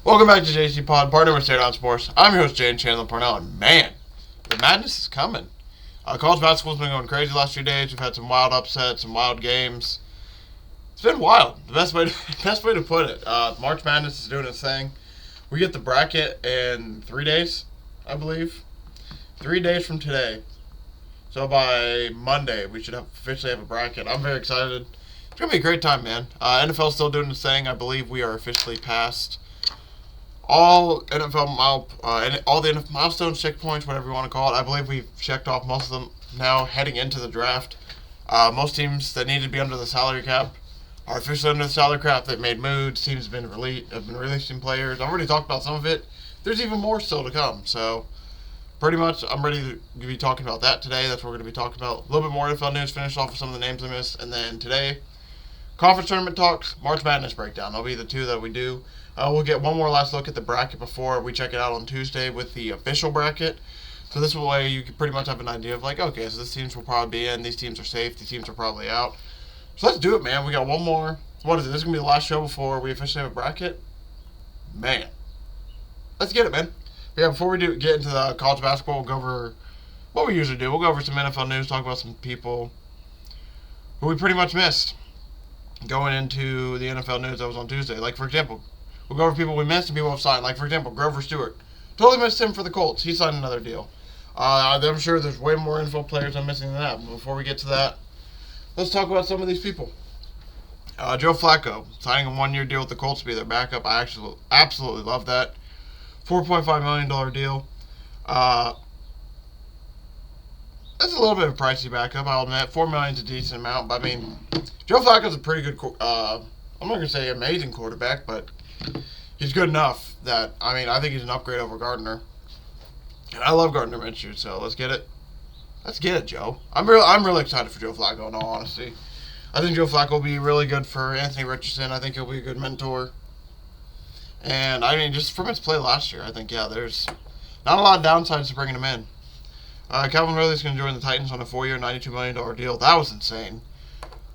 Welcome back to JCPod, partner with State on Sports. I'm your host, Jay Chandler Parnell, and man, the madness is coming. College basketball's been going crazy the last few days. We've had some wild upsets, some wild games. It's been wild. The best way to put it. March Madness is doing its thing. We get the bracket in 3 days, I believe. 3 days from today. So by Monday, we should officially have a bracket. I'm very excited. It's going to be a great time, man. NFL's still doing its thing. I believe we are officially past all NFL all the milestones, checkpoints, whatever you want to call it. I believe we've checked off most of them now heading into the draft. Most teams that need to be under the salary cap are officially under the salary cap. They've made moves. Teams have been releasing players. I've already talked about some of it. There's even more still to come. So pretty much I'm ready to be talking about that today. That's what we're going to be talking about. A little bit more NFL news, finish off with some of the names I missed. And then today, conference tournament talks, March Madness breakdown. That'll be the two that we do. We'll get one more last look at the bracket before we check it out on Tuesday with the official bracket. So this way you can pretty much have an idea of like, okay, so these teams will probably be in, these teams are safe, these teams are probably out. So let's do it, man. We got one more. What is it? This is going to be the last show before we officially have a bracket. Man. Let's get it, man. Yeah, before we get into the college basketball, we'll go over what we usually do. We'll go over some NFL news, talk about some people who we pretty much missed going into the NFL news that was on Tuesday. Like, for example, we'll go over people we missed and people have signed. Like, for example, Grover Stewart. Totally missed him for the Colts. He signed another deal. I'm sure there's way more info players I'm missing than that. But before we get to that, let's talk about some of these people. Joe Flacco, signing a one-year deal with the Colts to be their backup. I actually absolutely love that. $4.5 million deal. That's a little bit of a pricey backup, I'll admit. $4 million is a decent amount. But, I mean, Joe Flacco's a pretty good, I'm not going to say amazing quarterback, but he's good enough that, I mean, I think he's an upgrade over Gardner. And I love Gardner Minshew, so let's get it. Let's get it, Joe. I'm really excited for Joe Flacco, in all honesty. I think Joe Flacco will be really good for Anthony Richardson. I think he'll be a good mentor. And, I mean, just from his play last year, I think, yeah, there's not a lot of downsides to bringing him in. Calvin Ridley's going to join the Titans on a 4-year, $92 million deal. That was insane.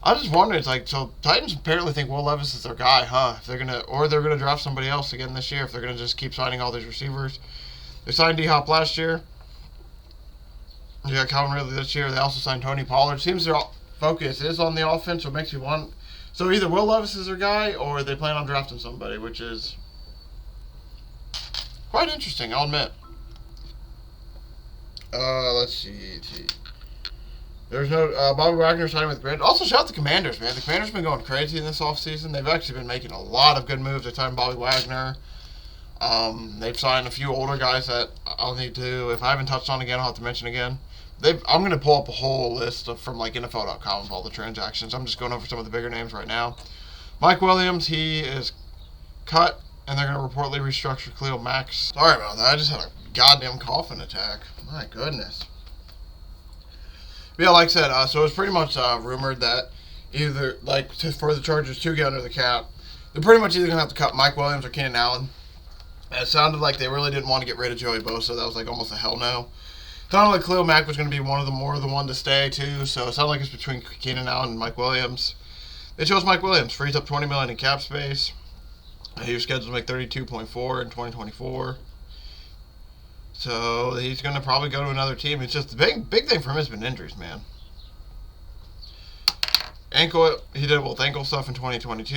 I was just wondering, it's like, so Titans apparently think Will Levis is their guy, huh? If they're gonna draft somebody else again this year. If they're gonna just keep signing all these receivers, they signed D-Hop last year. They got Calvin Ridley this year. They also signed Tony Pollard. Seems their focus is on the offense, so it makes you want. So either Will Levis is their guy, or they plan on drafting somebody, which is quite interesting, I'll admit. Let's see. There's no Bobby Wagner signing with Grid. Also, shout out the Commanders, man. The Commanders have been going crazy in this offseason. They've actually been making a lot of good moves. They signed Bobby Wagner. They've signed a few older guys that I'll need to, if I haven't touched on again, I'll have to mention again. I'm going to pull up a whole list from like NFL.com of all the transactions. I'm just going over some of the bigger names right now. Mike Williams, he is cut, and they're going to reportedly restructure Khalil Mack. Sorry about that. I just had a goddamn coughing attack. My goodness. But yeah, like I said, so it was pretty much rumored that either, like, for the Chargers to get under the cap, they're pretty much either going to have to cut Mike Williams or Keenan Allen. And it sounded like they really didn't want to get rid of Joey Bosa. That was, like, almost a hell no. It sounded like Khalil Mack was going to be the one to stay, too. So it sounded like it's between Keenan Allen and Mike Williams. They chose Mike Williams. Frees up $20 million in cap space. He was scheduled to make $32.4 in 2024. So he's going to probably go to another team. It's just the big thing for him has been injuries, man. He did both ankle stuff in 2022.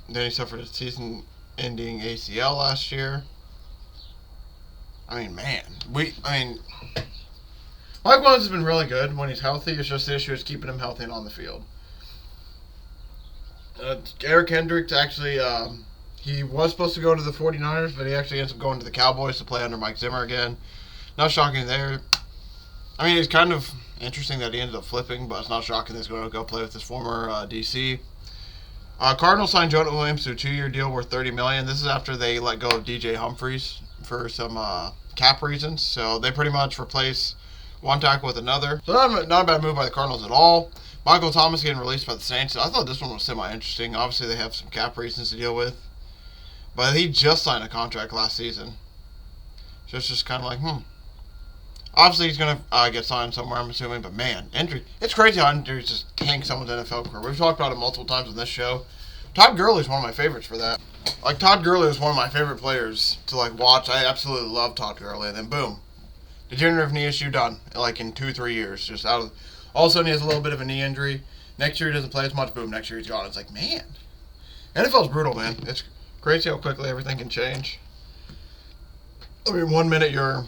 Then he suffered a season-ending ACL last year. I mean, man. Mike Williams has been really good when he's healthy. It's just the issue is keeping him healthy and on the field. Eric Hendricks actually... he was supposed to go to the 49ers, but he actually ends up going to the Cowboys to play under Mike Zimmer again. Not shocking there. I mean, it's kind of interesting that he ended up flipping, but it's not shocking that he's going to go play with his former DC. Cardinals signed Jonah Williams to a 2-year deal worth $30 million. This is after they let go of DJ Humphries for some cap reasons. So they pretty much replace one tackle with another. So not a bad move by the Cardinals at all. Michael Thomas getting released by the Saints. I thought this one was semi-interesting. Obviously, they have some cap reasons to deal with. But he just signed a contract last season. So it's just kind of like, Obviously, he's going to get signed somewhere, I'm assuming. But, man, injury. It's crazy how injuries just tank someone's NFL career. We've talked about it multiple times on this show. Todd Gurley's one of my favorites for that. Like, Todd Gurley is one of my favorite players to, like, watch. I absolutely love Todd Gurley. And then, boom. Degenerative knee issue done. Like, in 2-3 years. Just out of... All of a sudden, he has a little bit of a knee injury. Next year, he doesn't play as much. Boom, next year, he's gone. It's like, man. NFL's brutal, man. It's crazy how quickly everything can change. I mean, 1 minute, you're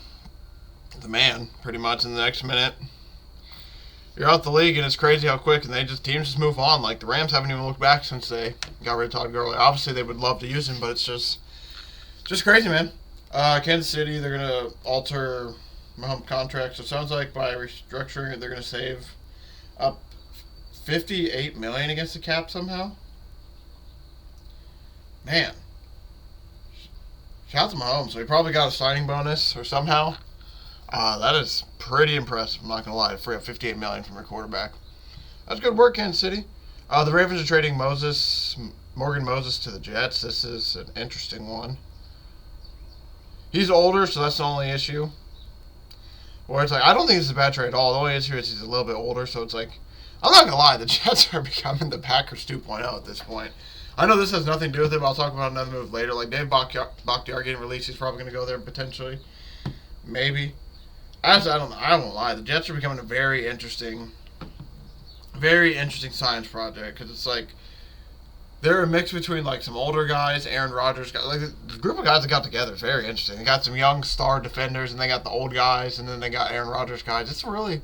the man, pretty much. And the next minute, you're out the league, and it's crazy how quick. And teams just move on. Like, the Rams haven't even looked back since they got rid of Todd Gurley. Obviously, they would love to use him, but it's just crazy, man. Kansas City, they're going to alter Mahomes' contract. So it sounds like by restructuring it, they're going to save up $58 million against the cap somehow. Man. Shout out to Mahomes. So he probably got a signing bonus or somehow. That is pretty impressive, I'm not going to lie, to free up $58 million from your quarterback. That's good work, Kansas City. The Ravens are trading Morgan Moses to the Jets. This is an interesting one. He's older, so that's the only issue. Where it's like, I don't think this is a bad trade at all. The only issue is he's a little bit older, so it's like, I'm not going to lie, the Jets are becoming the Packers 2.0 at this point. I know this has nothing to do with it, but I'll talk about another move later. Like, Dave Bakhtiari getting released, he's probably going to go there potentially. Maybe. I won't lie. The Jets are becoming a very interesting science project, because it's like they're a mix between like some older guys, Aaron Rodgers, like the group of guys that got together is very interesting. They got some young star defenders, and they got the old guys, and then they got Aaron Rodgers guys. It's a really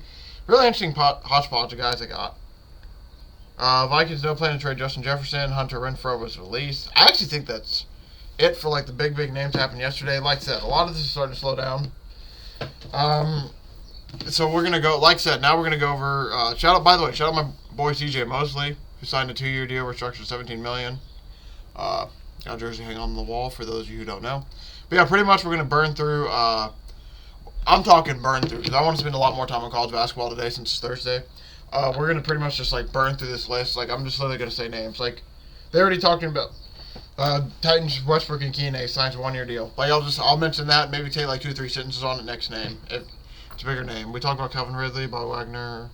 interesting hodgepodge of guys they got. Vikings no plan to trade Justin Jefferson. Hunter Renfrow was released. I actually think that's it for like the big names happened yesterday. Like I said, a lot of this is starting to slow down. So we're going to go, like I said, now we're going to go over, shout out my boy CJ Mosley, who signed a 2-year deal, restructured $17 million. Got a jersey hanging on the wall for those of you who don't know. But yeah, pretty much we're going to burn through, I'm talking burn through, because I want to spend a lot more time on college basketball today since it's Thursday. We're going to pretty much just like burn through this list. Like, I'm just literally going to say names. Like, they already talking about Titans, Westbrook and Keenan signs a 1-year deal. Like, I'll mention that, maybe take like 2 or 3 sentences on the next name. It's a bigger name. We talked about Calvin Ridley, Bob Wagner.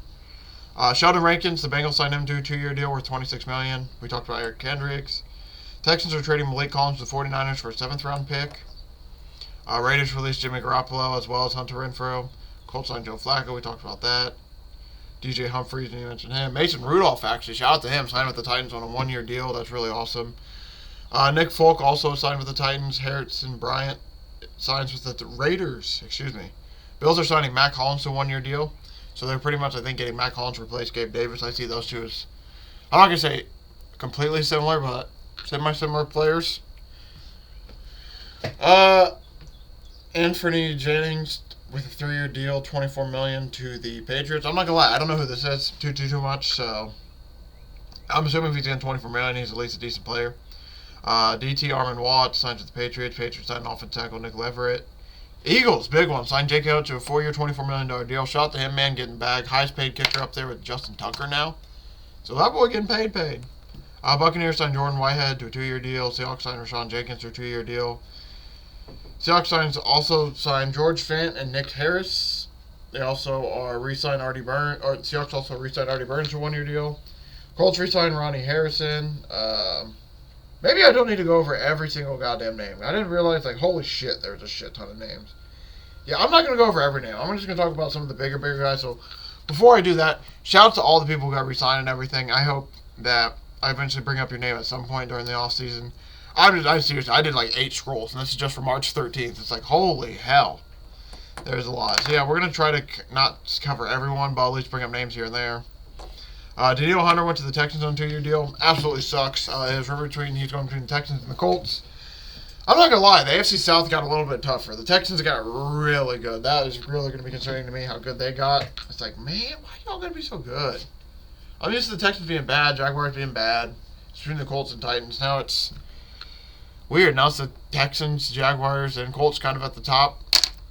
Sheldon Rankins, the Bengals signed him to a 2-year deal worth $26 million. We talked about Eric Kendricks. Texans are trading Malik Collins to the 49ers for a 7th-round pick. Raiders released Jimmy Garoppolo as well as Hunter Renfrow. Colts signed Joe Flacco. We talked about that. DJ Humphries, and you mentioned him. Mason Rudolph, actually. Shout out to him. Signed with the Titans on a 1-year deal. That's really awesome. Nick Folk also signed with the Titans. Harrison Bryant signs with the Raiders. Bills are signing Matt Collins to a 1-year deal. So they're pretty much, I think, getting Matt Collins to replace Gabe Davis. I see those two as, I'm not going to say completely similar, but semi-similar players. Anthony Jennings with a 3-year deal, $24 million to the Patriots. I'm not going to lie, I don't know who this is too much, so I'm assuming if he's getting $24 million, he's at least a decent player. DT Armand Watts signs with the Patriots. Patriots signed offensive tackle Nick Leverett. Eagles, big one. Signed Jake Elliott to a 4-year, $24 million deal. Shout out to him, man, getting back. Highest paid kicker up there with Justin Tucker now. So that boy getting paid. Buccaneers signed Jordan Whitehead to a 2-year deal. Seahawks signed Rashawn Jenkins to a 2-year deal. Seahawks also signed George Fant and Nick Harris. They also are re-signed Artie Burns. Or Seahawks also re-signed Artie Burns to a 1-year deal. Colts re-signed Ronnie Harrison. Maybe I don't need to go over every single goddamn name. I didn't realize, like, holy shit, there's a shit ton of names. Yeah, I'm not going to go over every name. I'm just going to talk about some of the bigger guys. So, before I do that, shout out to all the people who got re-signed and everything. I hope that I eventually bring up your name at some point during the offseason. Seriously, I did like 8 scrolls, and this is just for March 13th. It's like, holy hell. There's a lot. So, yeah, we're going to try to not cover everyone, but at least bring up names here and there. Danielle Hunter went to the Texans on a 2-year deal. Absolutely sucks. He's going between the Texans and the Colts. I'm not going to lie. The AFC South got a little bit tougher. The Texans got really good. That is really going to be concerning to me, how good they got. It's like, man, why are y'all going to be so good? I'm used to the Texans being bad, Jaguars being bad. It's between the Colts and Titans. Now it's weird. Now it's the Texans, Jaguars, and Colts kind of at the top,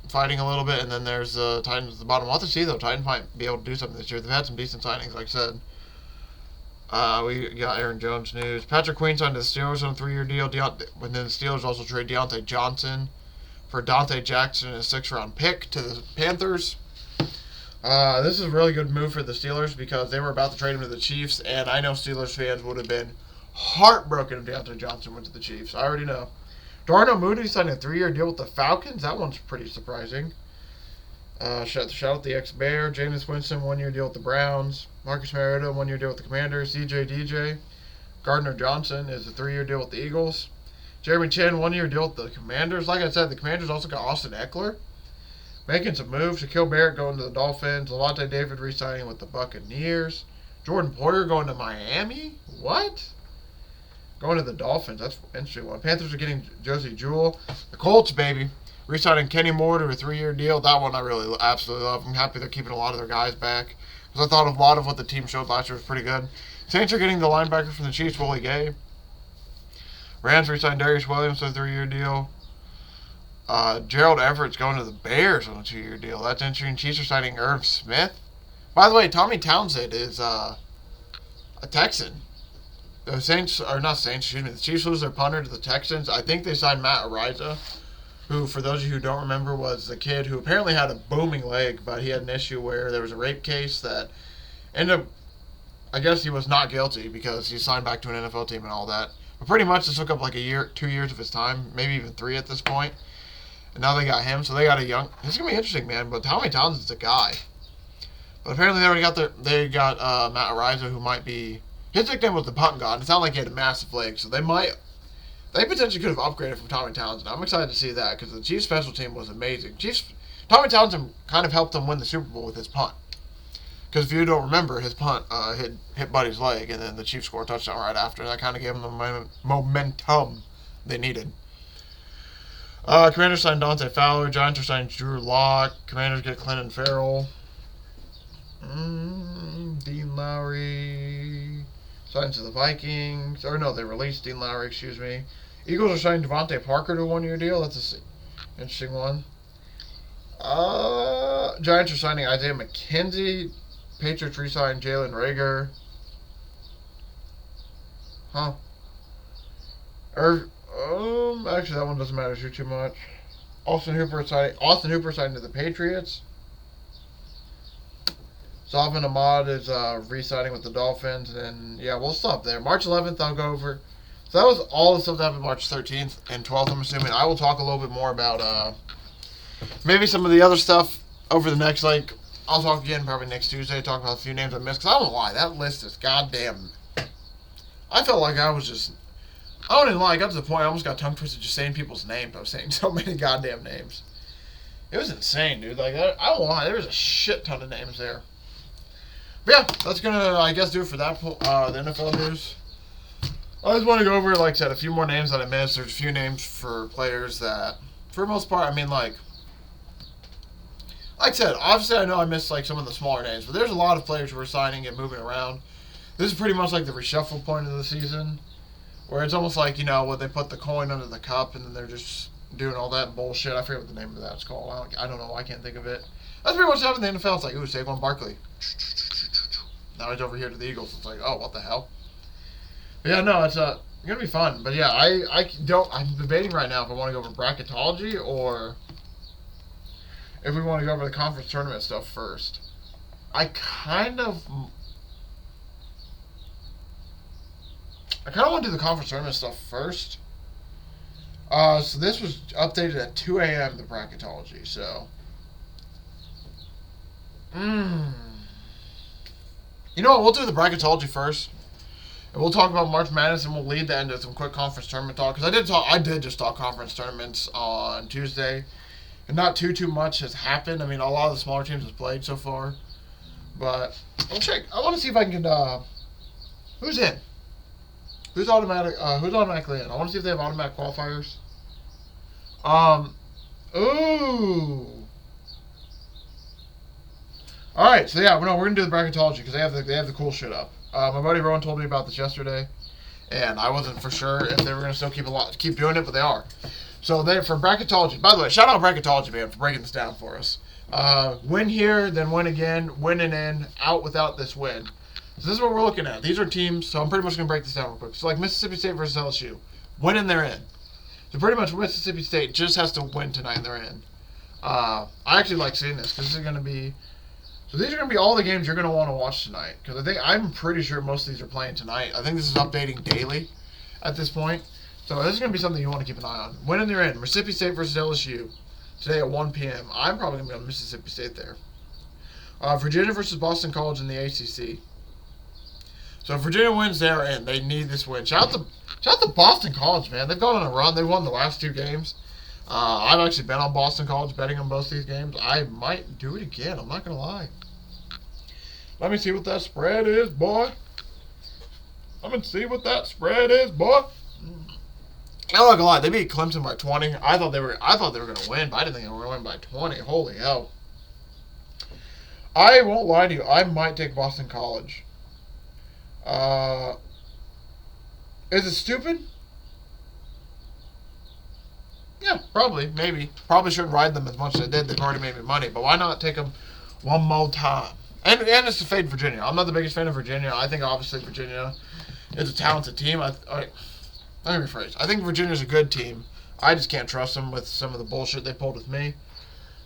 fighting a little bit, and then there's the Titans at the bottom. We'll have to see, though. Titans might be able to do something this year. They've had some decent signings, like I said. We got Aaron Jones news. Patrick Queen signed to the Steelers on a 3-year deal. And then the Steelers also trade Deontay Johnson for Dante Jackson and a 6th-round pick to the Panthers. This is a really good move for the Steelers because they were about to trade him to the Chiefs, and I know Steelers fans would have been heartbroken if Deontay Johnson went to the Chiefs. I already know. Darnell Mooney signed a 3-year deal with the Falcons. That one's pretty surprising. Shout out the ex-Bear. Jameis Winston, 1-year deal with the Browns. Marcus Mariota, 1-year deal with the Commanders. DJ. Gardner Johnson is a 3-year deal with the Eagles. Jeremy Chin, 1-year deal with the Commanders. Like I said, the Commanders also got Austin Eckler. Making some moves. Shaquille Barrett going to the Dolphins. Lavonte David re-signing with the Buccaneers. Jordan Poyer going to Miami? What? Going to the Dolphins. That's an interesting one. Panthers are getting Josie Jewell. The Colts, baby. Re-signing Kenny Moore to a 3-year deal. That one I really absolutely love. I'm happy they're keeping a lot of their guys back. Because I thought a lot of what the team showed last year was pretty good. Saints are getting the linebacker from the Chiefs, Willie Gay. Rams re-signed Darius Williams to a 3-year deal. Gerald Everett's going to the Bears on a 2-year deal. That's interesting. Chiefs are signing Irv Smith. By the way, Tommy Townsend is a Texan. The Saints, or not Saints, excuse me, the Chiefs lose their punter to the Texans. I think they signed Matt Ariza, who, for those of you who don't remember, was the kid who apparently had a booming leg, but he had an issue where there was a rape case that ended up, I guess he was not guilty because he signed back to an NFL team and all that. But pretty much this took up like a year, 2 years of his time, maybe even 3 at this point. And now they got him, so they got a young, this is going to be interesting, man, but Tommy Townsend's a guy. But apparently they already got Matt Ariza, who might be, his nickname was the punt god. It sounded like he had a massive leg, so they potentially could have upgraded from Tommy Townsend. I'm excited to see that because the Chiefs special team was amazing. Tommy Townsend kind of helped them win the Super Bowl with his punt. Because if you don't remember, his punt hit Buddy's leg, and then the Chiefs scored a touchdown right after. And that kind of gave them the momentum they needed. Commanders signed Dante Fowler. Giants are signing Drew Lock. Commanders get Clinton Farrell. Dean Lowry signed to the Vikings. Or no, they released Dean Lowry, excuse me. Eagles are signing Devontae Parker to a 1-year deal. That's an interesting one. Giants are signing Isaiah McKenzie. Patriots re-signed Jalen Reagor. Huh. Actually, that one doesn't matter too much. Austin Hooper signed to the Patriots. Salvin Ahmad is re-signing with the Dolphins. And, yeah, we'll stop there. March 11th, I'll go over. So that was all the stuff that happened March 13th and 12th, I'm assuming. I will talk a little bit more about maybe some of the other stuff over the next, I'll talk again probably next Tuesday, talk about a few names I missed. Because I don't lie, that list is goddamn. I felt like I don't even lie, I got to the point I almost got tongue twisted just saying people's names. I was saying so many goddamn names. It was insane, dude. I don't lie, there was a shit ton of names there. But yeah, that's going to, I guess, do it for that, the NFL news. I just want to go over, like I said, a few more names that I missed. There's a few names for players that, for the most part, I mean, like I said, obviously I know I missed, some of the smaller names, but there's a lot of players who are signing and moving around. This is pretty much like the reshuffle point of the season, where it's almost like, where they put the coin under the cup and then they're just doing all that bullshit. I forget what the name of that's called. I don't know. I can't think of it. That's pretty much happened in the NFL. It's like, ooh, Saquon Barkley. Now he's over here to the Eagles. It's like, oh, what the hell? But yeah, no, it's going to be fun. But yeah, I'm debating right now if I want to go over bracketology or if we want to go over the conference tournament stuff first. I kind of want to do the conference tournament stuff first. So this was updated at 2 a.m., the bracketology, so. You know what, we'll do the bracketology first. And we'll talk about March Madness, and we'll lead that into some quick conference tournament talk. Because I did just talk conference tournaments on Tuesday. And not too much has happened. I mean, a lot of the smaller teams have played so far. But we'll check. I want to see if I can who's in? Who's automatically in? I want to see if they have automatic qualifiers. Ooh. Alright, so yeah, we're going to do the bracketology because they have the cool shit up. My buddy Rowan told me about this yesterday, and I wasn't for sure if they were going to still keep doing it, but they are. So for bracketology, by the way, shout out bracketology, man, for breaking this down for us. Win here, then win again, win and in, out without this win. So this is what we're looking at. These are teams, so I'm pretty much going to break this down real quick. So like Mississippi State versus LSU, win and they're in. So pretty much Mississippi State just has to win tonight and they're in. I actually like seeing this because this is going to be So these are going to be all the games you're going to want to watch tonight. Because I'm pretty sure most of these are playing tonight. I think this is updating daily at this point. So this is going to be something you want to keep an eye on. When they're in, Mississippi State versus LSU. Today at 1 p.m. I'm probably going to be on Mississippi State there. Virginia versus Boston College in the ACC. So if Virginia wins, they're in. They need this win. Shout out to Boston College, man. They've gone on a run. They won the last 2 games. I've actually been on Boston College betting on both these games. I might do it again. I'm not going to lie. Let me see what that spread is, boy. I'm going to see what that spread is, boy. I'm not gonna lie, they beat Clemson by 20. I thought they were gonna win, but I didn't think they were gonna win by 20. Holy hell! I won't lie to you. I might take Boston College. Is it stupid? Yeah, probably, maybe. Probably shouldn't ride them as much as I did. They've already made me money, but why not take them one more time? And it's to fade Virginia. I'm not the biggest fan of Virginia. I think obviously Virginia is a talented team. Let me rephrase. I think Virginia's a good team. I just can't trust them with some of the bullshit they pulled with me.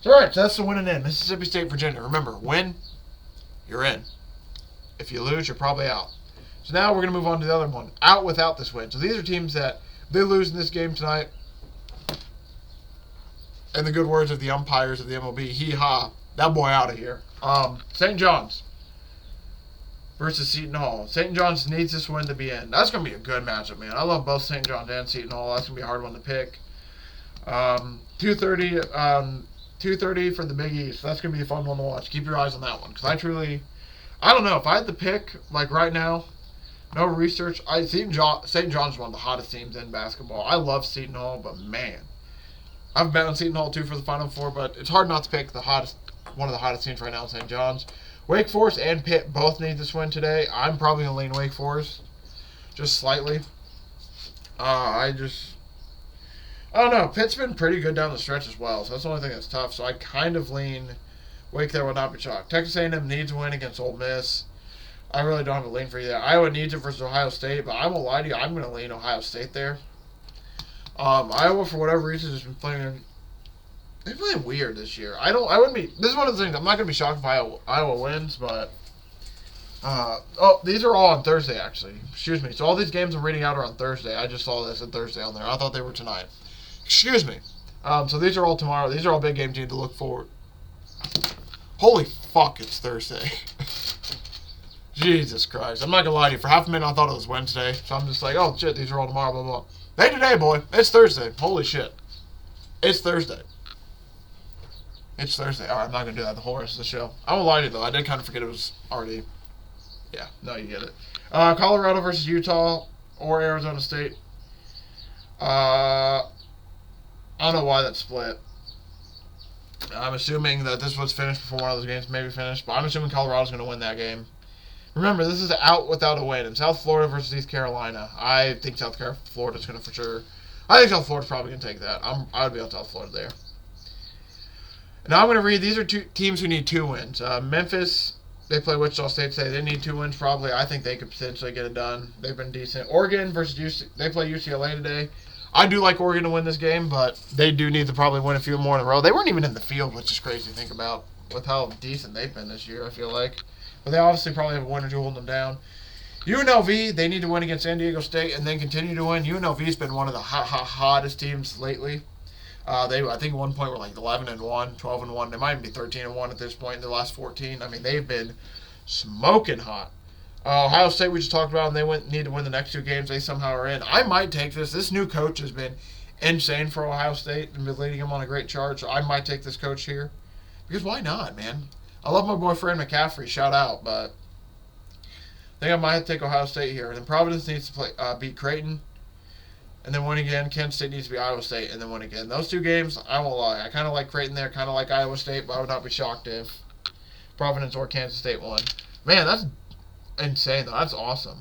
So, alright, so that's the winning in. Mississippi State, Virginia. Remember, win, you're in. If you lose, you're probably out. So now we're going to move on to the other one. Out without this win. So these are teams that they lose in this game tonight. In the good words of the umpires of the MLB, hee-haw, that boy out of here. St. John's versus Seton Hall. St. John's needs this win to be in. That's going to be a good matchup, man. I love both St. John's and Seton Hall. That's going to be a hard one to pick. 2:30 for the Big East. That's going to be a fun one to watch. Keep your eyes on that one. Because I don't know. If I had to pick, like right now, no research, St. John's is one of the hottest teams in basketball. I love Seton Hall, but man. I've bet on Seton Hall too for the Final Four, but it's hard not to pick one of the hottest teams right now, St. John's. Wake Forest and Pitt both need this win today. I'm probably going to lean Wake Forest. Just slightly. I don't know. Pitt's been pretty good down the stretch as well, so that's the only thing that's tough. So I kind of lean Wake there, would not be shocked. Texas A&M needs a win against Ole Miss. I really don't have a lean for you there. Iowa needs it versus Ohio State, but I won't lie to you. I'm going to lean Ohio State there. Iowa, for whatever reason, has been playing... They're playing weird this year. This is one of the things. I'm not going to be shocked if Iowa wins, but... these are all on Thursday, actually. Excuse me. So all these games I'm reading out are on Thursday. I just saw this on Thursday on there. I thought they were tonight. Excuse me. So these are all tomorrow. These are all big games you need to look forward. Holy fuck, it's Thursday. Jesus Christ. I'm not going to lie to you. For half a minute, I thought it was Wednesday. So I'm just like, oh, shit, these are all tomorrow, blah, blah. Hey, today, boy. It's Thursday. Holy shit. It's Thursday. It's Thursday. Alright, I'm not going to do that the whole rest of the show. I won't lie to you, though. I did kind of forget it was already... Yeah, no, you get it. Colorado versus Utah or Arizona State. I don't know why that's split. I'm assuming that this was finished before one of those games maybe finished, but I'm assuming Colorado's going to win that game. Remember, this is out without a win. In South Florida versus East Carolina. I think Florida's going to for sure... I think South Florida's probably going to take that. I would be on South Florida there. Now I'm going to read, these are two teams who need 2 wins. Memphis, they play Wichita State today. They need 2 wins probably. I think they could potentially get it done. They've been decent. Oregon versus UC, they play UCLA today. I do like Oregon to win this game, but they do need to probably win a few more in a row. They weren't even in the field, which is crazy to think about with how decent they've been this year, I feel like. But they obviously probably have a win or two holding them down. UNLV, they need to win against San Diego State and then continue to win. UNLV's been one of the hottest teams lately. They, I think, at one point were like 11-1, 12-1. They might even be 13-1 at this point in the last 14. I mean, they've been smoking hot. Ohio State, we just talked about, and they need to win the next 2 games. They somehow are in. I might take this. This new coach has been insane for Ohio State and been leading them on a great charge. So I might take this coach here. Because why not, man? I love my boy Fred McCaffrey. Shout out. But I think I might take Ohio State here. And then Providence needs to beat Creighton. And then win again. Kansas State needs to be Iowa State and then win again. Those 2 games, I won't lie. I kind of like Creighton there, kind of like Iowa State, but I would not be shocked if Providence or Kansas State won. Man, that's insane, though. That's awesome.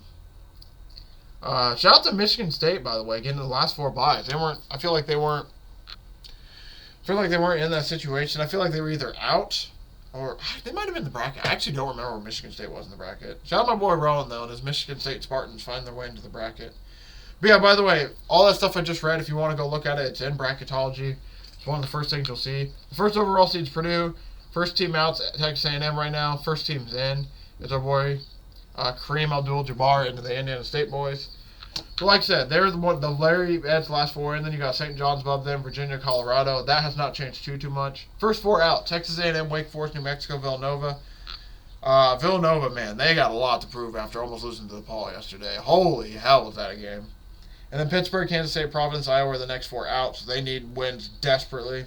Shout out to Michigan State, by the way, getting to the last 4 byes. I feel like they weren't in that situation. I feel like they were either out or they might have been in the bracket. I actually don't remember where Michigan State was in the bracket. Shout out my boy Rowan, though, and his Michigan State Spartans find their way into the bracket. But yeah, by the way, all that stuff I just read, if you want to go look at it, it's in Bracketology. It's one of the first things you'll see. The first overall seed's Purdue. First team out, Texas A&M right now. First team's in. It's our boy Kareem Abdul-Jabbar into the Indiana State boys. But like I said, they're the Larry adds the last four in. Then you got St. John's above them, Virginia, Colorado. That has not changed too much. First four out: Texas A&M, Wake Forest, New Mexico, Villanova. Villanova, man, they got a lot to prove after almost losing to DePaul yesterday. Holy hell, was that a game! And then Pittsburgh, Kansas State, Providence, Iowa are the next four out, so they need wins desperately.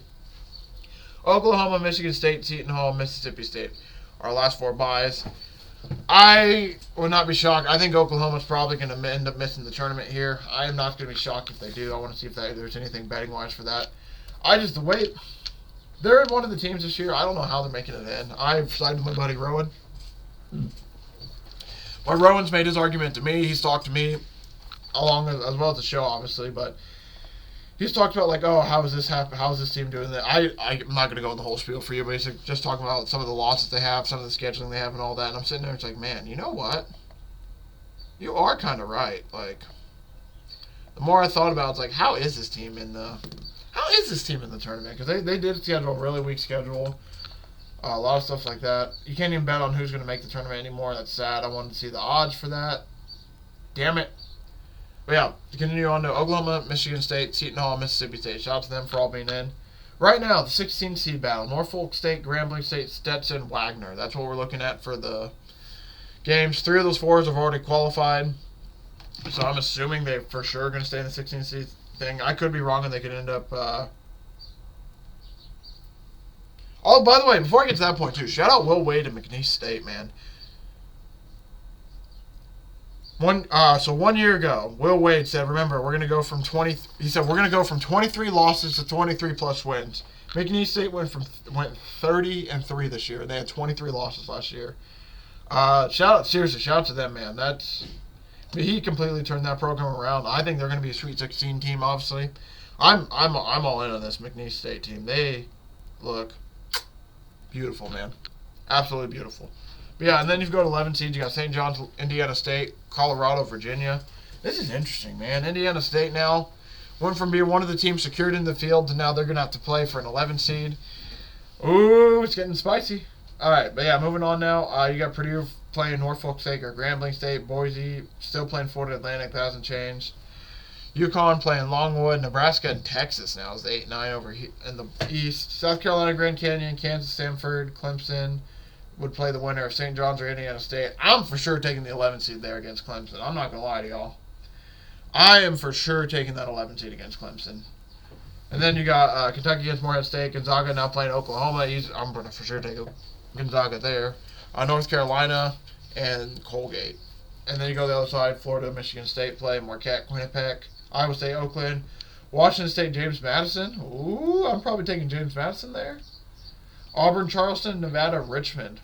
Oklahoma, Michigan State, Seton Hall, Mississippi State. Our last four byes. I would not be shocked. I think Oklahoma's probably going to end up missing the tournament here. I am not going to be shocked if they do. I want to see if there's anything betting-wise for that. They're one of the teams this year. I don't know how they're making it in. I've sided with my buddy Rowan. Well, Rowan's made his argument to me. He's talked to me along as well as the show, obviously, but he's talked about, like, oh, how is this happen? How is this team doing that? I'm not going to go in the whole spiel for you, but he's just talking about some of the losses they have, some of the scheduling they have, and all that. And I'm sitting there, it's like, man, you know what? You are kind of right. Like, the more I thought about it, it's like, how is this team in the tournament? Because they did schedule a really weak schedule. A lot of stuff like that. You can't even bet on who's going to make the tournament anymore. That's sad. I wanted to see the odds for that. Damn it. But yeah, to continue on to Oklahoma, Michigan State, Seton Hall, Mississippi State. Shout out to them for all being in. Right now, the 16 seed battle. Norfolk State, Grambling State, Stetson, Wagner. That's what we're looking at for the games. 3 of those 4s have already qualified. So I'm assuming they're for sure going to stay in the 16 seed thing. I could be wrong and they could end up... Oh, by the way, before I get to that point, too, shout out Will Wade and McNeese State, man. So 1 year ago, Will Wade said, remember, we're going to go from 23 losses to 23 plus wins. McNeese State went 30-3 this year. They had 23 losses last year. Shout out to them, man. He completely turned that program around. I think they're going to be a Sweet 16 team, obviously. I'm all in on this McNeese State team. They look beautiful, man. Absolutely beautiful. But yeah, and then you've got 11 seeds. You got St. John's, Indiana State, Colorado, Virginia. This is interesting, man. Indiana State now went from being one of the teams secured in the field to now they're going to have to play for an 11 seed. Ooh, it's getting spicy. All right, but yeah, moving on now. You got Purdue playing Norfolk State or Grambling State. Boise still playing Florida Atlantic. That hasn't changed. UConn playing Longwood. Nebraska and Texas now is the 8-9 over in the East. South Carolina, Grand Canyon, Kansas, Stanford, Clemson would play the winner of St. John's or Indiana State. I'm for sure taking the 11 seed there against Clemson. I'm not going to lie to y'all. I am for sure taking that 11 seed against Clemson. And then you got Kentucky against Morehead State. Gonzaga now playing Oklahoma. I'm going to for sure take Gonzaga there. North Carolina and Colgate. And then you go the other side. Florida, Michigan State play Marquette, Quinnipiac. Iowa State, Oakland. Washington State, James Madison. Ooh, I'm probably taking James Madison there. Auburn, Charleston, Nevada, Richmond.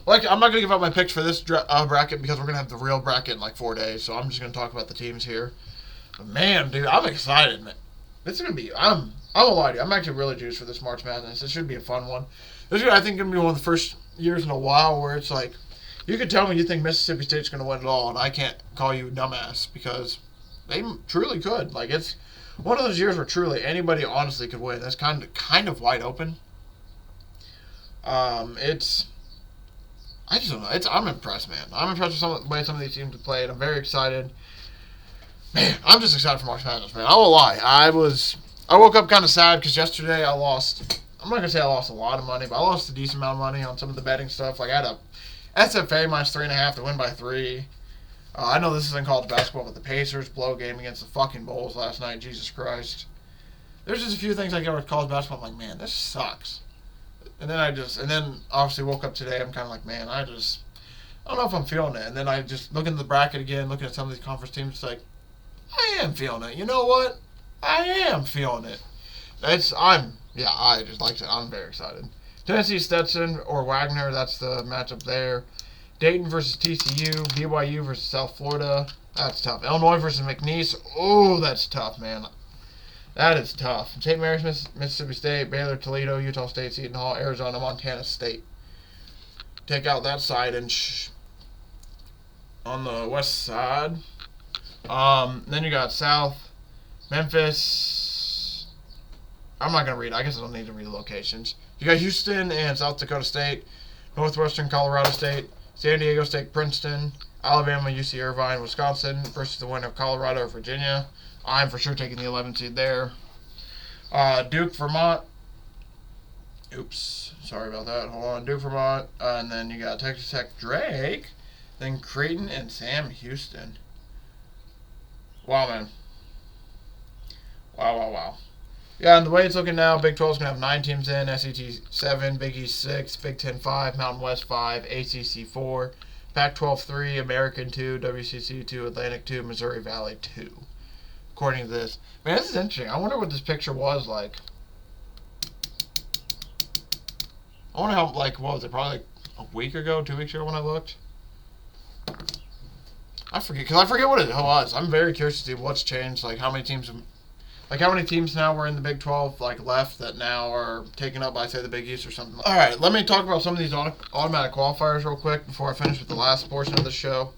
Like, I'm not going to give out my picks for this bracket because we're going to have the real bracket in like 4 days. So I'm just going to talk about the teams here. But man, dude, I'm excited, man. This is going to be, I'm gonna lie to you. I'm actually really juiced for this March Madness. It should be a fun one. This is, I think, going to be one of the first years in a while where it's like, you could tell me you think Mississippi State's going to win it all, and I can't call you a dumbass because they truly could. Like, it's one of those years where truly anybody honestly could win. That's kind of wide open. I just don't know. I'm impressed, man. I'm impressed with the way some of these teams have played. I'm very excited. Man, I'm just excited for March Madness, man. I won't lie. I woke up kind of sad because yesterday I lost. I'm not gonna say I lost a lot of money, but I lost a decent amount of money on some of the betting stuff. Like I had a SFA minus 3.5 to win by 3. I know this isn't college basketball, but the Pacers blow game against the fucking Bulls last night. Jesus Christ. There's just a few things I get with college basketball. I'm like, man, this sucks. And then obviously woke up today. I'm kind of like, man, I don't know if I'm feeling it. And then I just look into the bracket again, looking at some of these conference teams. It's like, I am feeling it. You know what? I am feeling it. I just like it. I'm very excited. Tennessee, Stetson, or Wagner. That's the matchup there. Dayton versus TCU. BYU versus South Florida. That's tough. Illinois versus McNeese. Oh, that's tough, man. That is tough. St. Mary's, Mississippi State, Baylor, Toledo, Utah State, Seton Hall, Arizona, Montana State. Take out that side and on the west side. Then you got South, Memphis. I'm not going to read. I guess I don't need to read the locations. You got Houston and South Dakota State, Northwestern Colorado State, San Diego State Princeton, Alabama, UC Irvine, Wisconsin versus the winner of Colorado or Virginia. I'm for sure taking the 11th seed there. Duke, Vermont. Oops, sorry about that. Hold on. Duke, Vermont. And then you got Texas Tech, Drake. Then Creighton and Sam Houston. Wow, man. Wow. Yeah, and the way it's looking now, Big 12 is going to have 9 teams in. SEC 7, Big East 6, Big 10 5, Mountain West 5, ACC 4, Pac-12 3, American 2, WCC 2, Atlantic 2, Missouri Valley 2. According to this. Man, this is interesting. I wonder what this picture was like. I wonder how, like, what was it? Probably like a week ago, 2 weeks ago when I looked. I forget what it was. I'm very curious to see what's changed. Like, how many teams now were in the Big 12, like, left that now are taken up by, say, the Big East or something. All right, let me talk about some of these automatic qualifiers real quick before I finish with the last portion of the show.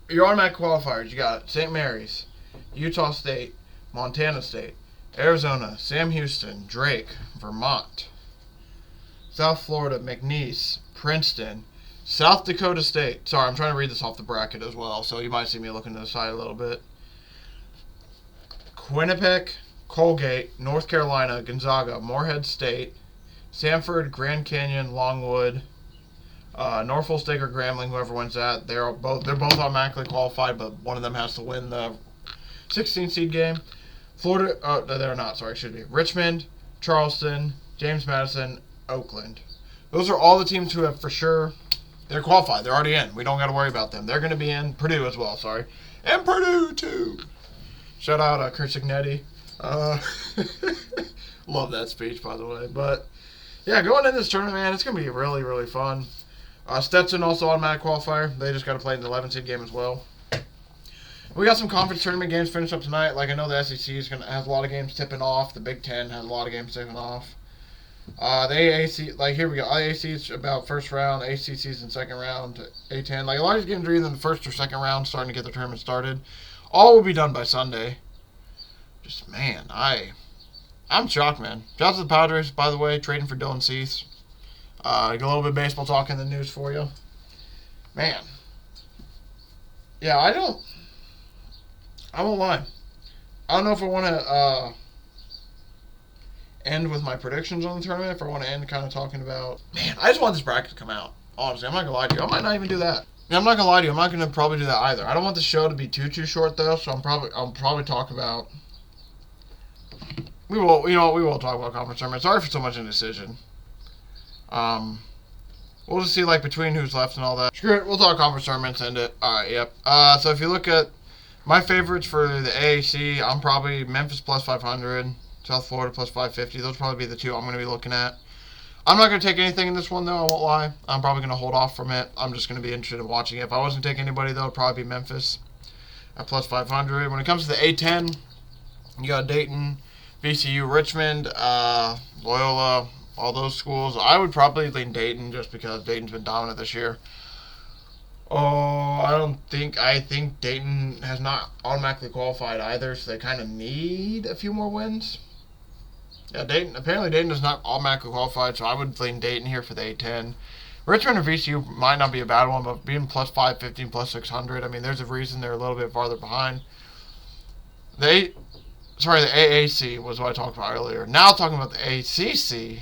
Your automatic qualifiers, you got St. Mary's, Utah State, Montana State, Arizona, Sam Houston, Drake, Vermont, South Florida, McNeese, Princeton, South Dakota State. Sorry, I'm trying to read this off the bracket as well, so you might see me looking to the side a little bit. Quinnipiac, Colgate, North Carolina, Gonzaga, Morehead State, Samford, Grand Canyon, Longwood, Norfolk State or Grambling, whoever wins that. They're both automatically qualified, but one of them has to win the 16 seed game. Florida, they're not. Sorry, should be Richmond, Charleston, James Madison, Oakland. Those are all the teams who have for sure. They're qualified. They're already in. We don't got to worry about them. They're going to be in. Purdue as well. Sorry, and Purdue too. Shout out Kurt Signetti. Love that speech, by the way. But yeah, going in this tournament, man, it's going to be really, really fun. Stetson also automatic qualifier. They just got to play in the 11 seed game as well. We got some conference tournament games finished up tonight. Like, I know the SEC has a lot of games tipping off. The Big Ten has a lot of games tipping off. The AAC, like, here we go. AAC is about first round. ACC is in second round. A10. Like, a lot of these games are either in the first or second round, starting to get the tournament started. All will be done by Sunday. Just, man, I'm shocked, man. Shout out to the Padres, by the way, trading for Dylan Cease. Get a little bit of baseball talk in the news for you. Man. Yeah, I won't lie. I don't know if I want to end with my predictions on the tournament, if I want to end kind of talking about... Man, I just want this bracket to come out. Honestly, I'm not going to lie to you. I might not even do that. I'm not going to lie to you. I'm not going to probably do that either. I don't want the show to be too short, though, so I'll probably talk about... We will talk about conference tournament. Sorry for so much indecision. We'll just see, like, between who's left and all that. Screw it. We'll talk conference tournaments, end it. Alright, yep. So if you look at my favorites for the AAC, I'm probably Memphis plus 500, South Florida plus 550. Those will probably be the two I'm going to be looking at. I'm not going to take anything in this one, though. I won't lie. I'm probably going to hold off from it. I'm just going to be interested in watching it. If I wasn't taking anybody, though, it would probably be Memphis at plus 500. When it comes to the A10, you got Dayton, VCU, Richmond, Loyola, all those schools. I would probably lean Dayton just because Dayton's been dominant this year. I think Dayton has not automatically qualified either, so they kind of need a few more wins. Yeah, apparently Dayton is not automatically qualified, so I would lean Dayton here for the A10. Richmond or VCU might not be a bad one, but being plus 550, plus 600, I mean, there's a reason they're a little bit farther behind. The AAC was what I talked about earlier. Now talking about the ACC.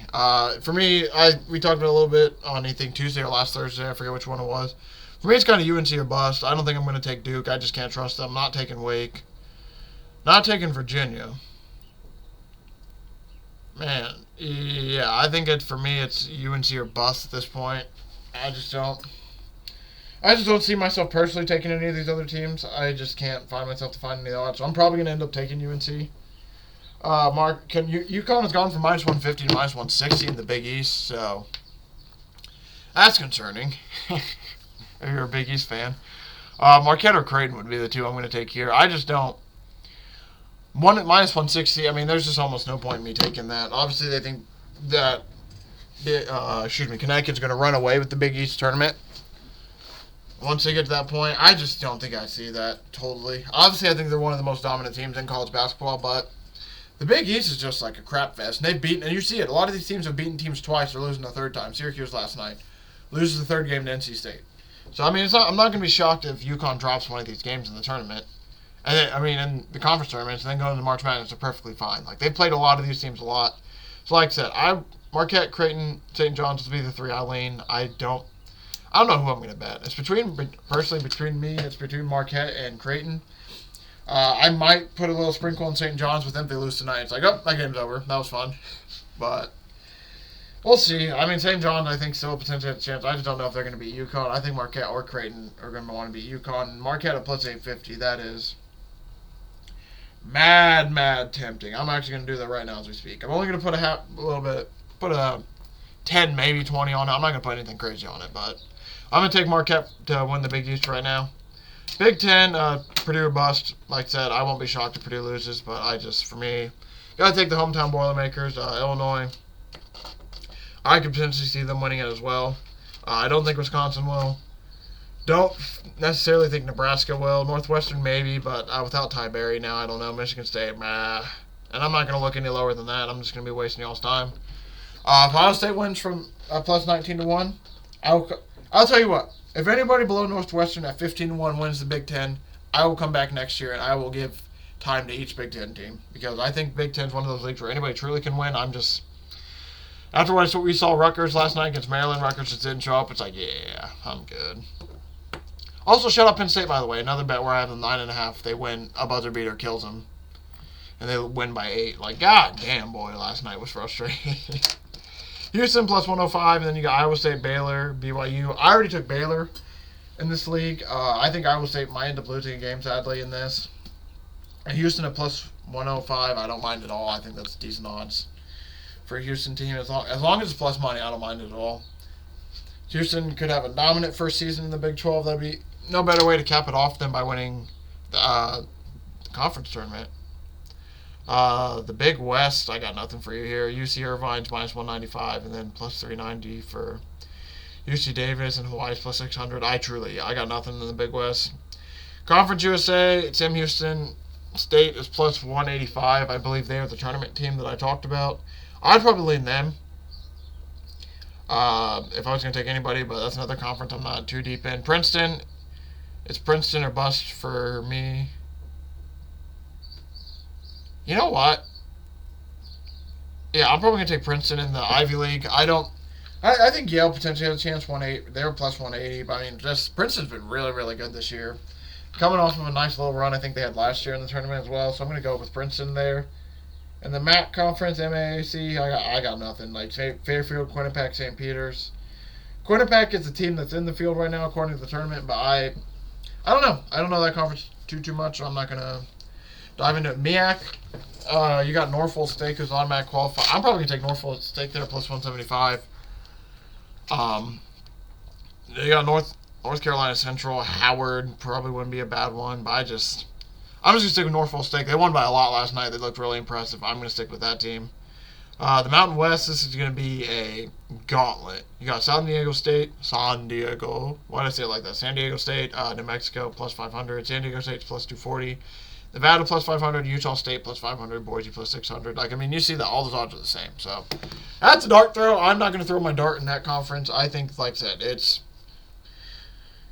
For me, we talked about it a little bit on Tuesday or last Thursday. I forget which one it was. For me, it's kind of UNC or bust. I don't think I'm going to take Duke. I just can't trust them. Not taking Wake. Not taking Virginia. Man, yeah, I think for me, it's UNC or bust at this point. I just don't see myself personally taking any of these other teams. I just can't find myself to find any odds. So I'm probably going to end up taking UNC. Mark, UConn has gone from minus 150 to minus 160 in the Big East, so that's concerning. If you're a Big East fan. Marquette or Creighton would be the two I'm going to take here. I just don't. One at minus 160, I mean, there's just almost no point in me taking that. Obviously, they think that Connecticut's going to run away with the Big East tournament. Once they get to that point, I just don't think I see that totally. Obviously, I think they're one of the most dominant teams in college basketball, but The Big East is just like a crap fest. And they've beaten, and you see it. A lot of these teams have beaten teams twice. They're losing the third time. Syracuse last night loses the third game to NC State. So I mean, I'm not going to be shocked if UConn drops one of these games in the tournament. And then, I mean, in the conference tournaments, and then going to March Madness, they're perfectly fine. Like they've played a lot of these teams a lot. So like I said, Marquette, Creighton, St. John's will be the three I lean. I don't know who I'm going to bet. It's between me. It's between Marquette and Creighton. I might put a little sprinkle in St. John's with them if they lose tonight. It's like, oh, that game's over. That was fun. But we'll see. I mean, St. John's, I think, still potentially has a chance. I just don't know if they're going to beat UConn. I think Marquette or Creighton are going to want to beat UConn. Marquette at plus 850. That is mad tempting. I'm actually going to do that right now as we speak. I'm only going to put a 10, maybe 20 on it. I'm not going to put anything crazy on it, but I'm going to take Marquette to win the Big East right now. Big Ten, Purdue or bust. Like I said, I won't be shocked if Purdue loses, but for me, got to take the hometown Boilermakers, Illinois. I could potentially see them winning it as well. I don't think Wisconsin will. Don't necessarily think Nebraska will. Northwestern maybe, but without Ty Berry now, I don't know. Michigan State, meh. And I'm not going to look any lower than that. I'm just going to be wasting y'all's time. If Ohio State wins from plus 19 to 1, I'll tell you what. If anybody below Northwestern at 15-1 wins the Big Ten, I will come back next year and I will give time to each Big Ten team because I think Big Ten is one of those leagues where anybody truly can win. After what we saw Rutgers last night against Maryland, Rutgers just didn't show up. It's like, yeah, I'm good. Also, shut up Penn State, by the way. Another bet where I have them 9.5. They win, a buzzer beater kills them. And they win by 8. Like, god damn, boy, last night was frustrating. Houston plus 105, and then you got Iowa State, Baylor, BYU. I already took Baylor in this league. I think Iowa State might end up losing a game, sadly, in this. And Houston at plus 105, I don't mind at all. I think that's decent odds for a Houston team. As long as it's plus money, I don't mind it at all. Houston could have a dominant first season in the Big 12. That'd be no better way to cap it off than by winning the conference tournament. The Big West, I got nothing for you here. UC Irvine's minus 195, and then plus 390 for UC Davis, and Hawaii's plus 600. I got nothing in the Big West. Conference USA, Sam Houston State is plus 185. I believe they are the tournament team that I talked about. I'd probably lean them if I was going to take anybody, but that's another conference I'm not too deep in. Princeton, it's Princeton or bust for me. You know what? Yeah, I'm probably going to take Princeton in the Ivy League. I think Yale potentially has a chance. They were plus 180, but I mean, Princeton's been really, really good this year. Coming off of a nice little run I think they had last year in the tournament as well, so I'm going to go with Princeton there. And the MAC Conference, MAAC, I got nothing. Like Fairfield, Quinnipiac, St. Peter's. Quinnipiac is the team that's in the field right now according to the tournament, but I don't know. I don't know that conference too much, so I'm not going to dive into it. MEAC, you got Norfolk State who's automatic qualified. I'm probably going to take Norfolk State there plus 175. You got North Carolina Central. Howard probably wouldn't be a bad one, but I'm just going to stick with Norfolk State. They won by a lot last night. They looked really impressive. I'm going to stick with that team. The Mountain West, this is going to be a gauntlet. You got San Diego State. Why did I say it like that? San Diego State, New Mexico plus 500. San Diego State's plus 240. Nevada plus 500. Utah State plus 500. Boise plus 600. You see that all those odds are the same. So that's a dart throw. I'm not going to throw my dart in that conference. I think, like I said,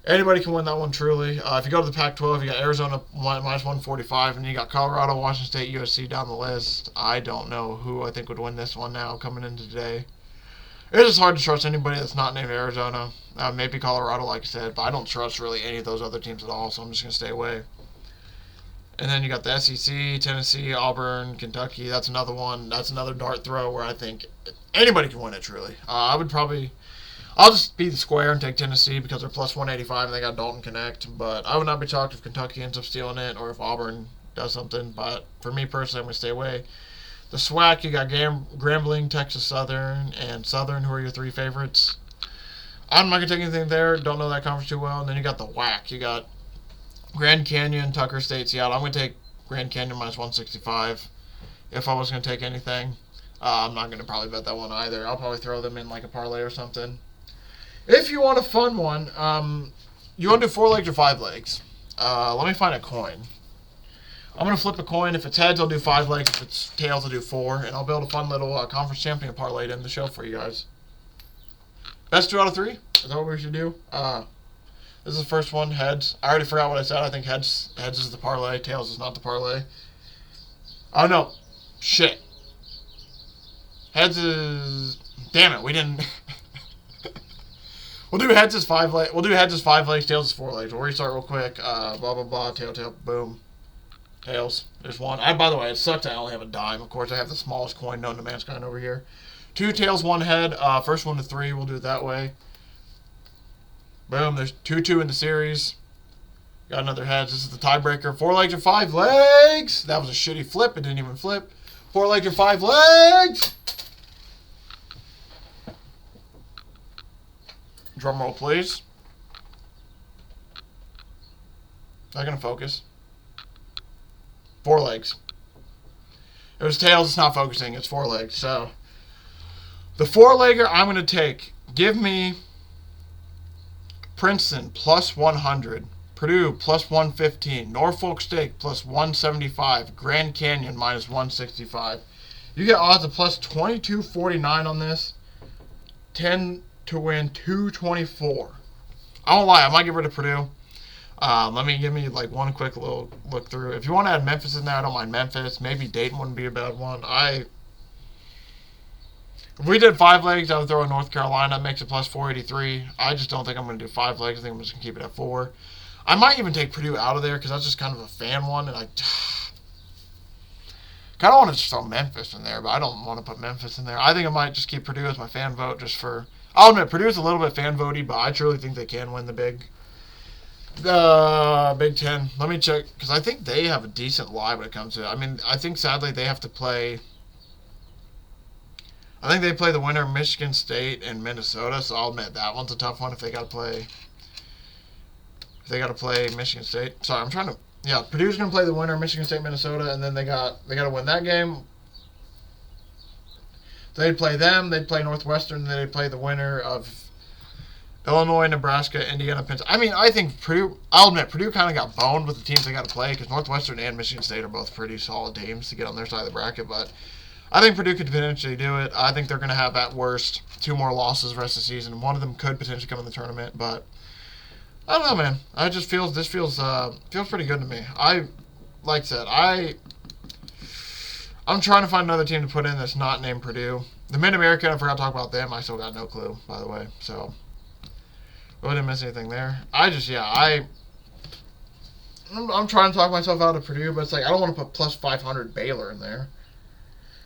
anybody can win that one, truly. If you go to the Pac-12, you got Arizona minus 145, and you got Colorado, Washington State, USC down the list. I don't know who I think would win this one now coming into today. It's just hard to trust anybody that's not named Arizona. Maybe Colorado, like I said, but I don't trust really any of those other teams at all, so I'm just going to stay away. And then you got the SEC, Tennessee, Auburn, Kentucky. That's another one. That's another dart throw where I think anybody can win it, truly. I'll just be the square and take Tennessee because they're plus 185 and they got Dalton Connect. But I would not be shocked if Kentucky ends up stealing it or if Auburn does something. But for me personally, I'm going to stay away. The SWAC, you got Grambling, Texas Southern, and Southern, who are your three favorites. I'm not going to take anything there. Don't know that conference too well. And then you got the WAC. You got Grand Canyon, Tucker State, Seattle. I'm going to take Grand Canyon minus 165 if I was going to take anything. I'm not going to probably bet that one either. I'll probably throw them in like a parlay or something. If you want a fun one, you want to do 4 legs or 5 legs? Let me find a coin. I'm going to flip a coin. If it's heads, I'll do 5 legs. If it's tails, I'll do 4. And I'll build a fun little conference champion parlay to end the show for you guys. Best 2 out of 3? Is that what we should do? This is the first one, heads. I already forgot what I said. I think heads is the parlay. Tails is not the parlay. Oh, no. Shit. Heads is... Damn it, we didn't... We'll do heads as 5 legs. We'll do heads as 5 legs, tails as 4 legs. We'll restart real quick. Blah, blah, blah. Tail, boom. Tails. There's 1. By the way, it sucks I only have a dime. Of course, I have the smallest coin known to mankind over here. 2 tails, 1 head. First 1 to 3. We'll do it that way. Boom. There's 2 in the series. Got another heads. This is the tiebreaker. 4 legs or 5 legs. That was a shitty flip. It didn't even flip. 4 legs or 5 legs. Drum roll, please. Not gonna focus. 4 legs. It was tails. It's not focusing. It's 4 legs. So the 4-legger I'm gonna take. Give me Princeton plus 100, Purdue plus 115, Norfolk State plus 175, Grand Canyon minus 165. You get odds of plus 2249 on this. 10 to win 224. I won't lie, I might get rid of Purdue. Give me like one quick little look through. If you want to add Memphis in there, I don't mind Memphis. Maybe Dayton wouldn't be a bad one. If we did 5 legs, I would throw in North Carolina. Makes it plus 483. I just don't think I'm going to do 5 legs. I think I'm just going to keep it at 4. I might even take Purdue out of there because that's just kind of a fan one, and I kind of want to just throw Memphis in there, but I don't want to put Memphis in there. I think I might just keep Purdue as my fan vote just for... I'll admit, Purdue's a little bit fan votey, but I truly think they can win the Big Ten. Let me check, because I think they have a decent lie when it comes to it. I mean, I think sadly they have to play... I think they play the winner of Michigan State and Minnesota, so I'll admit that one's a tough one if they got to play... If they got to play Michigan State. Sorry, I'm trying to... Yeah, Purdue's going to play the winner of Michigan State, Minnesota, and then they got to win that game. They'd play them, they'd play Northwestern, and then they'd play the winner of Illinois, Nebraska, Indiana, Penn. I mean, I think Purdue, I'll admit, Purdue kind of got boned with the teams they got to play because Northwestern and Michigan State are both pretty solid teams to get on their side of the bracket, but I think Purdue could potentially do it. I think they're going to have, at worst, 2 more losses the rest of the season. One of them could potentially come in the tournament, but I don't know, man. This feels pretty good to me. Like I said, I'm trying to find another team to put in that's not named Purdue. The Mid-American, I forgot to talk about them. I still got no clue, by the way. So, I didn't miss anything there. I'm trying to talk myself out of Purdue, but it's like I don't want to put plus 500 Baylor in there.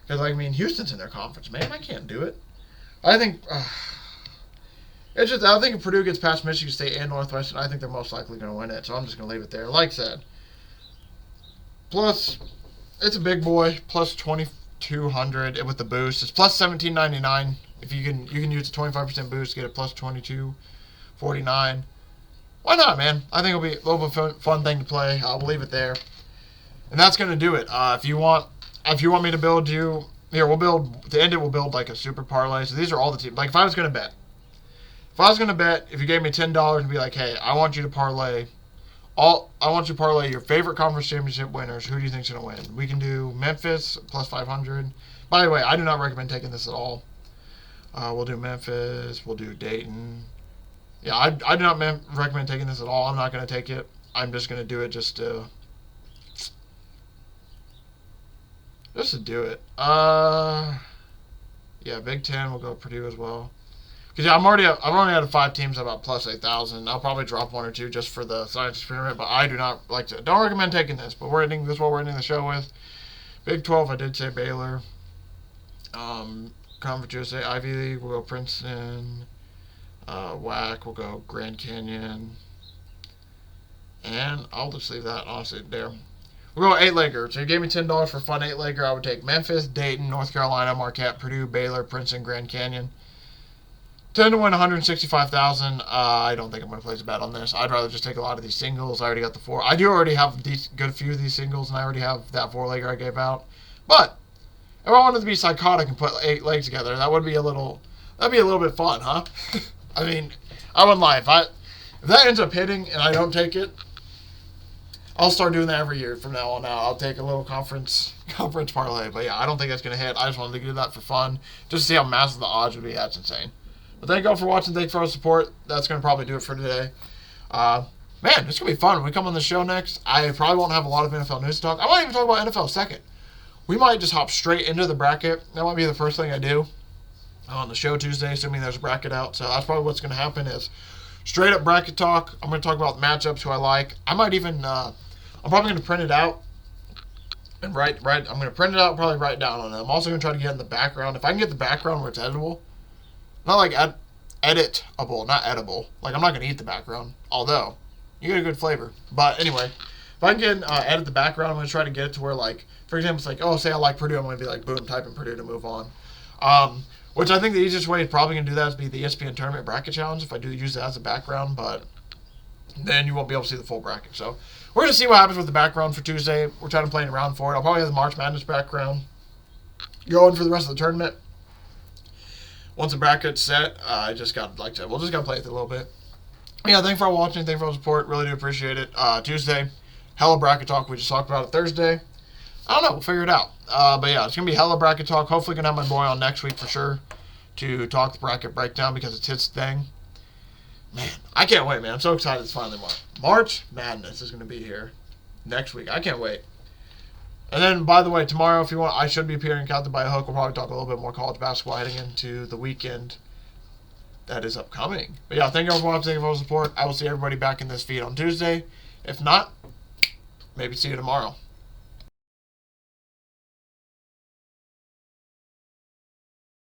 Because, I mean, Houston's in their conference. Man, I can't do it. I think... I think if Purdue gets past Michigan State and Northwestern, I think they're most likely going to win it. So, I'm just going to leave it there. Like I said, plus... It's a big boy, plus 2,200 with the boost. It's plus 17.99. If you can use a 25% boost to get a plus 22.49. Why not, man? I think it'll be a little bit of fun thing to play. We'll leave it there, and that's gonna do it. If you want me to build you here, we'll build like a super parlay. So these are all the teams. Like if I was gonna bet, if you gave me $10 and be like, hey, I want you to parlay your favorite conference championship winners. Who do you think's going to win? We can do Memphis plus 500. By the way, I do not recommend taking this at all. We'll do Memphis. We'll do Dayton. Yeah, I do not recommend taking this at all. I'm not going to take it. I'm just going to do it just to do it. Yeah, Big Ten. We'll go Purdue as well. Because I've only had 5 teams about plus 8,000. I'll probably drop 1 or 2 just for the science experiment, but I don't recommend taking this. But this is what we're ending the show with. Big 12, I did say Baylor. Conference USA, Ivy League, we'll go Princeton. WAC, we'll go Grand Canyon. And I'll just leave that honestly there. We'll go 8-legger. So you gave me $10 for a fun 8-legger. I would take Memphis, Dayton, North Carolina, Marquette, Purdue, Baylor, Princeton, Grand Canyon. 10 to win 165,000. I don't think I'm going to place a bet on this. I'd rather just take a lot of these singles. I already got the 4. I do already have a good few of these singles, and I already have that 4-legger I gave out. But if I wanted to be psychotic and put 8 legs together, that'd be a little bit fun, huh? I mean, I wouldn't lie. If that ends up hitting and I don't take it, I'll start doing that every year from now on out. I'll take a little conference parlay. But yeah, I don't think that's going to hit. I just wanted to do that for fun. Just to see how massive the odds would be. That's insane. But thank you all for watching. Thank you for all the support. That's going to probably do it for today. Man, it's going to be fun. When we come on the show next, I probably won't have a lot of NFL news to talk. I might even talk about NFL second. We might just hop straight into the bracket. That might be the first thing I do on the show Tuesday, assuming there's a bracket out. So that's probably what's going to happen is straight up bracket talk. I'm going to talk about the matchups, who I like. I might even... I'm probably going to print it out and write. I'm going to print it out and probably write down on it. I'm also going to try to get in the background. If I can get the background where it's editable, not like editable, not edible. Like, I'm not going to eat the background, although you get a good flavor. But anyway, if I can edit the background, I'm going to try to get it to where, like, for example, it's like, oh, say I like Purdue, I'm going to be like, boom, type in Purdue to move on. Which I think the easiest way is probably going to do that is be the ESPN Tournament Bracket Challenge if I do use that as a background, but then you won't be able to see the full bracket. So we're going to see what happens with the background for Tuesday. We're trying to play around for it. I'll probably have the March Madness background going for the rest of the tournament. Once the bracket's set, we'll just got to play with it a little bit. Yeah, thanks for watching. Thanks for all the support. Really do appreciate it. Tuesday, hella bracket talk. We just talked about it Thursday. I don't know. We'll figure it out. But yeah, it's going to be hella bracket talk. Hopefully going to have my boy on next week for sure to talk the bracket breakdown because it's his thing. Man, I can't wait, man. I'm so excited it's finally March. March Madness is going to be here next week. I can't wait. And then, by the way, tomorrow, if you want, I should be appearing in Captain by a Hook. We'll probably talk a little bit more college basketball heading into the weekend that is upcoming. But yeah, thank you all for watching. Thank you for all the support. I will see everybody back in this feed on Tuesday. If not, maybe see you tomorrow.